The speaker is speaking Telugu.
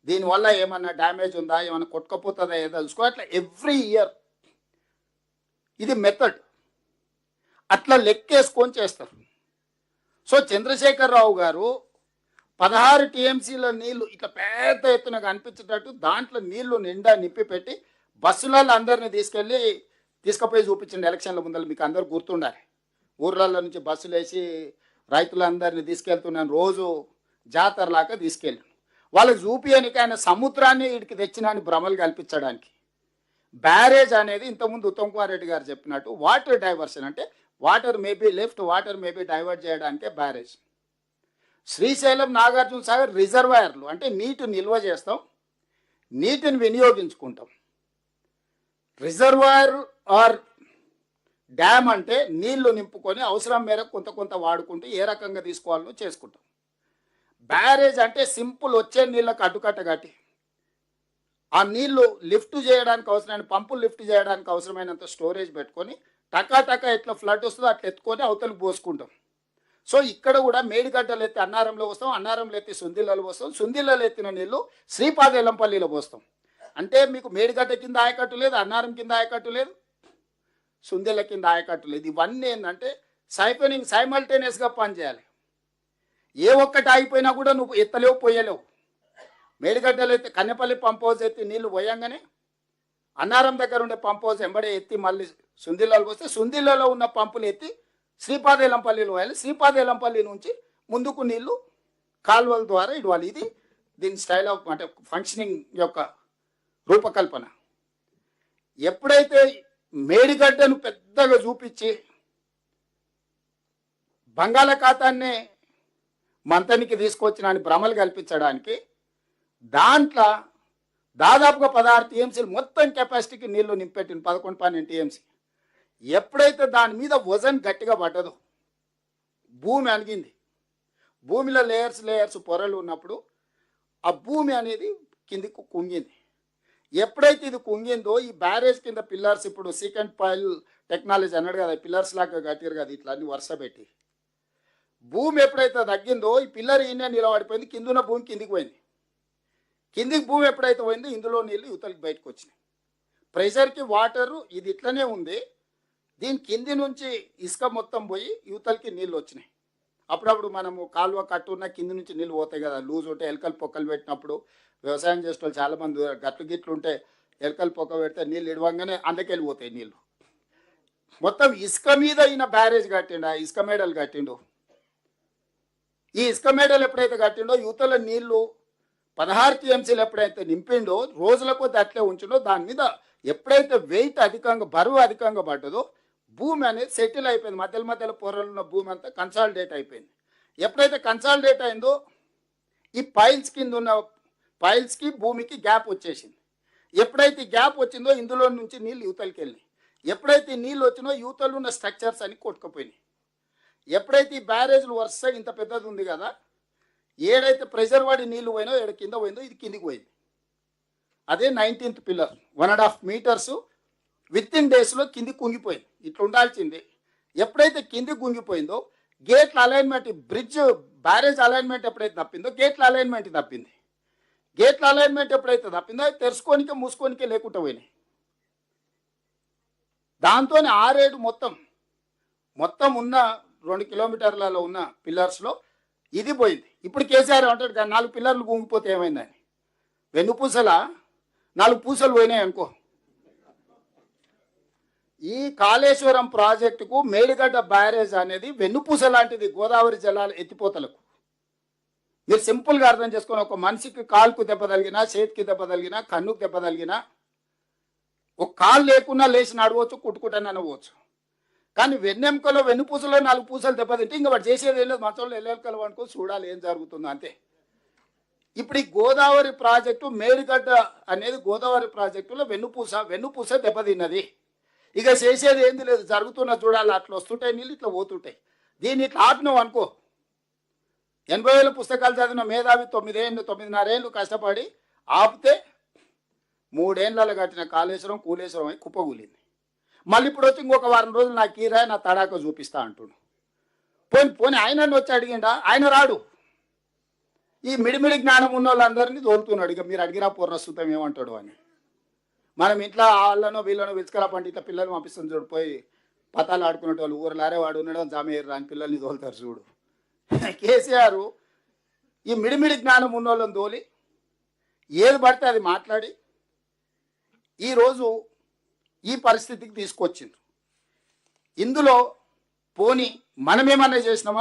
దీనివల్ల ఏమన్నా డ్యామేజ్ ఉందా, ఏమన్నా కొట్టుకపోతుందా ఏదో తెలుసుకో. అట్లా ఎవ్రీ ఇయర్ ఇది మెథడ్, అట్లా లెక్కేసుకొని చేస్తారు. సో చంద్రశేఖరరావు గారు 16 టీఎంసీల నీళ్లు ఇట్లా పెద్ద ఎత్తున కనిపించేటట్టు దాంట్లో నీళ్లు నిండా నింపి పెట్టి బస్సులలో అందరినీ తీసుకుపోయి చూపించండి ఎలక్షన్ల ముందర. మీకు అందరు గుర్తుండాలి. ఊర్లలో నుంచి బస్సులు వేసి రైతులందరినీ తీసుకెళ్తున్నాను, రోజు జాతరలాగా తీసుకెళ్ళి వాళ్ళకి చూపియనికి ఆయన సముద్రాన్ని వీడికి తెచ్చినని భ్రమలు కల్పించడానికి. బ్యారేజ్ అనేది ఇంతకుముందు ఉత్తమ్ కుమార్ రెడ్డి గారు చెప్పినట్టు వాటర్ డైవర్షన్ అంటే water maybe left, water maybe divert చేయడానికే బ్యారేజ్. శ్రీశైలం నాగార్జున సాగర్ రిజర్వాయర్లు అంటే నీటి నిల్వ చేస్తాం, నీటిని వినియోగించుకుంటాం. రిజర్వాయర్ ఆర్ డ్యామ్ అంటే నీళ్లు నింపుకొని అవసరం మేరకు కొంత కొంత వాడుకుంటూ ఏ రకంగా తీసుకోవాలో చేసుకుంటాం. బ్యారేజ్ అంటే సింపుల్ వచ్చే నీళ్ళకు అడ్డుకట్ట కట్టి ఆ నీళ్లు లిఫ్ట్ చేయడానికి అవసరమైన పంపులు లిఫ్ట్ చేయడానికి అవసరమైనంత స్టోరేజ్ పెట్టుకొని టకా ఎట్లా ఫ్లడ్ వస్తుందో అట్లా ఎత్తుకొని అవతలకు పోసుకుంటాం. సో ఇక్కడ కూడా మేడిగడ్డలు ఎత్తి అన్నారంలో పోస్తాం, అన్నారంలో ఎత్తి సుందిళ్ళలో పోస్తాం, సుందిళ్ళలో ఎత్తిన నీళ్లు శ్రీపాద ఎల్లంపల్లిలో పోస్తాం. అంటే మీకు మేడిగడ్డ కింద ఆయకట్టు లేదు, అన్నారం కింద ఆయకట్టు లేదు, సుందిళ్ళ కింద ఆయకట్టు లేదు. ఇవన్నీ ఏంటంటే సైపనింగ్ సైమల్టేనియస్గా పనిచేయాలి. ఏ ఒక్కటి ఆగిపోయినా కూడా నువ్వు ఎత్తలేవు, పోయలేవు. మేడిగడ్డలు ఎత్తి కన్నెపల్లి పంప్ హౌస్ ఎత్తి నీళ్లు పోయంగానే అన్నారం దగ్గర ఉండే పంప్ హౌస్ ఎంబడే ఎత్తి మళ్ళీ సుందిళ్ళలో పోస్తే సుందిళ్ళలో ఉన్న పంపులు ఎత్తి శ్రీపాదేలంపల్లిలో పోయాలి. శ్రీపాదేలంపల్లి నుంచి ముందుకు నీళ్లు కాలువల ద్వారా ఇవ్వాలి. ఇది దీని స్టైల్ ఆఫ్ అంటే ఫంక్షనింగ్ యొక్క రూపకల్పన. ఎప్పుడైతే మేడిగడ్డను పెద్దగా చూపించి బంగాళాఖాతాన్ని మంతనికి తీసుకొచ్చిన భ్రమలు కల్పించడానికి దాంట్లో దాదాపుగా 16 టీఎంసీలు మొత్తం కెపాసిటీకి నీళ్లు నింపెట్టింది, 11-12 టీఎంసీ. ఎప్పుడైతే దాని మీద వజన్ గట్టిగా పడ్డదో భూమి అణిగింది. భూమిలో లేయర్స్ పొరలు ఉన్నప్పుడు ఆ భూమి అనేది కిందికి కుంగింది. ఎప్పుడైతే ఇది కుంగిందో ఈ బ్యారేజ్ కింద పిల్లర్స్, ఇప్పుడు సీకెంట్ పాయిల్ టెక్నాలజీ అన్నాడు కదా, పిల్లర్స్ లాగా కట్టారు కదా ఇట్లా అన్ని వరుస పెట్టి. భూమి ఎప్పుడైతే తగ్గిందో ఈ పిల్లర్ ఈయన నిలబడిపోయింది, కిందున్న భూమి కిందికి పోయింది. కిందికి భూమి ఎప్పుడైతే పోయిందో ఇందులో నీళ్ళు యువతలకి బయటకు వచ్చినాయి. ప్రెషర్కి వాటరు ఇది ఇట్లనే ఉంది, దీని కింది నుంచి ఇసుక మొత్తం పోయి యువతలకి నీళ్ళు వచ్చినాయి. అప్పుడప్పుడు మనము కాలువ కట్టున్న కింది నుంచి నీళ్ళు పోతాయి కదా, లూజ్ ఉంటే ఎలకలు పొక్కలు పెట్టినప్పుడు వ్యవసాయం చేసే వాళ్ళు చాలామంది గట్లు ఉంటే ఎలకలు పొక్క పెడితే నీళ్ళు ఇడవంగానే అందుకెళ్ళిపోతాయి నీళ్ళు. మొత్తం ఇసుక మీద ఈయన బ్యారేజ్ కట్టిండు, ఆ ఇసుక మేడలు కట్టిండు. ఈ ఇసుక మేడలు ఎప్పుడైతే కట్టిండో యువతల నీళ్లు 16 టీఎంసీలు ఎప్పుడైతే నింపిండో రోజుల కొద్ది అట్లే ఉంచిండో దాని మీద ఎప్పుడైతే వెయిట్ అధికంగా బరువు అధికంగా పడ్డదో భూమి అనేది సెటిల్ అయిపోయింది. మధ్యలో పొరలు ఉన్న భూమి అంతా కన్సాలిడేట్ అయిపోయింది. ఎప్పుడైతే కన్సాలిడేట్ అయిందో ఈ పైల్స్ కింద ఉన్న పైల్స్కి భూమికి గ్యాప్ వచ్చేసింది. ఎప్పుడైతే గ్యాప్ వచ్చిందో ఇందులో నుంచి నీళ్ళు యువతలకి వెళ్ళినాయి. ఎప్పుడైతే నీళ్ళు వచ్చినో యువతలు ఉన్న స్ట్రక్చర్స్ అని కొట్టుకుపోయినాయి. ఎప్పుడైతే ఈ బ్యారేజ్లు వరుస ఇంత పెద్దది ఉంది కదా, ఏడైతే ప్రెషర్ పడి నీళ్ళు పోయినో ఏడు కింద పోయిందో ఇది కిందికి పోయింది. అదే 19th pillar 1.5 metres with in డేస్లో కింది కుంగిపోయింది. ఇట్లా ఉండాల్సింది. ఎప్పుడైతే కింది కుంగిపోయిందో గేట్ల అలైన్మెంట్, బ్రిడ్జ్ బ్యారేజ్ అలైన్మెంట్ ఎప్పుడైతే తప్పిందో గేట్ల అలైన్మెంట్ తప్పింది. గేట్ల అలైన్మెంట్ ఎప్పుడైతే తప్పిందో అది తెరుచుకోనికే మూసుకోనికే లేకుండా పోయినాయి. దాంతో 6-7 మొత్తం ఉన్న 2 కిలోమీటర్లలో ఉన్న పిల్లర్స్లో ఇది పోయింది. ఇప్పుడు కేసీఆర్ అంటాడు కానీ 4 పిల్లర్లు కుంగిపోతే ఏమైందని. వెన్నుపూసల 4 పూసలు పోయినాయి అనుకో. ఈ కాళేశ్వరం ప్రాజెక్టుకు మేడిగడ్డ బ్యారేజ్ అనేది వెన్నుపూస లాంటిది గోదావరి జలాల ఎత్తిపోతలకు. మీరు సింపుల్గా అర్థం చేసుకొని, ఒక మనిషికి కాలుకు దెబ్బ తగిలినా, చేతికి దెబ్బ తగిలినా, కన్నుకు దెబ్బ తగిలినా, ఒక కాలు లేకున్నా లేచి నడవచ్చు, కుట్టుకుంటానే నడవచ్చు. కానీ వెన్నుపూసలో 4 పూసలు దెబ్బతింటే ఇంకా వాడు చేసేది ఏం లేదు, మంచంలో ఎల్లెలకలు అనుకో చూడాలి ఏం జరుగుతుందో అంతే. ఇప్పుడు ఈ గోదావరి ప్రాజెక్టు మేడిగడ్డ అనేది గోదావరి ప్రాజెక్టులో వెన్నుపూస దెబ్బతిన్నది. ఇక చేసేది ఏంది లేదు, జరుగుతున్న చూడాలి. అట్లా వస్తుంటాయి నీళ్ళు, ఇట్లా పోతుంటాయి. దీన్ని ఇట్లా ఆపినావు అనుకో, 80,000 పుస్తకాలు చదివిన మేధావి 9.5 ఏళ్ళు కష్టపడి ఆపితే 3 ఏళ్ళలో కట్టిన కాళేశ్వరం కూలేశ్వరం అయి కుప్పగూలింది. మళ్ళీ ఇప్పుడు వచ్చి ఇంకొక వారం రోజులు నాకు కీరాయి నా తడాక చూపిస్తా అంటున్నాడు. పోని ఆయన వచ్చి అడిగిండా, ఆయన రాడు. ఈ మిడిమిడి జ్ఞానం ఉన్న వాళ్ళందరినీ తోలుతున్నాడు. ఇక మీరు అడిగిరా పూర్ణస్తుతం ఏమంటాడు అని. మనం ఇంట్లో వాళ్ళనో వీళ్ళనో విసుకరా పండిత పిల్లలు పంపిస్తుంది చూడు, పోయి పతాలు ఆడుకునే వాళ్ళు ఊర్లారే వాడు ఉండడం జామేరు రాని పిల్లల్ని తోలుతారు చూడు. కేసీఆర్ ఈ మిడిమిడి జ్ఞానం ఉన్న వాళ్ళని తోలి ఏది పడితే అది మాట్లాడి ఈరోజు ఈ పరిస్థితికి తీసుకొచ్చిండ్రు. ఇందులో పోని మనమేమన్నా చేసినామా?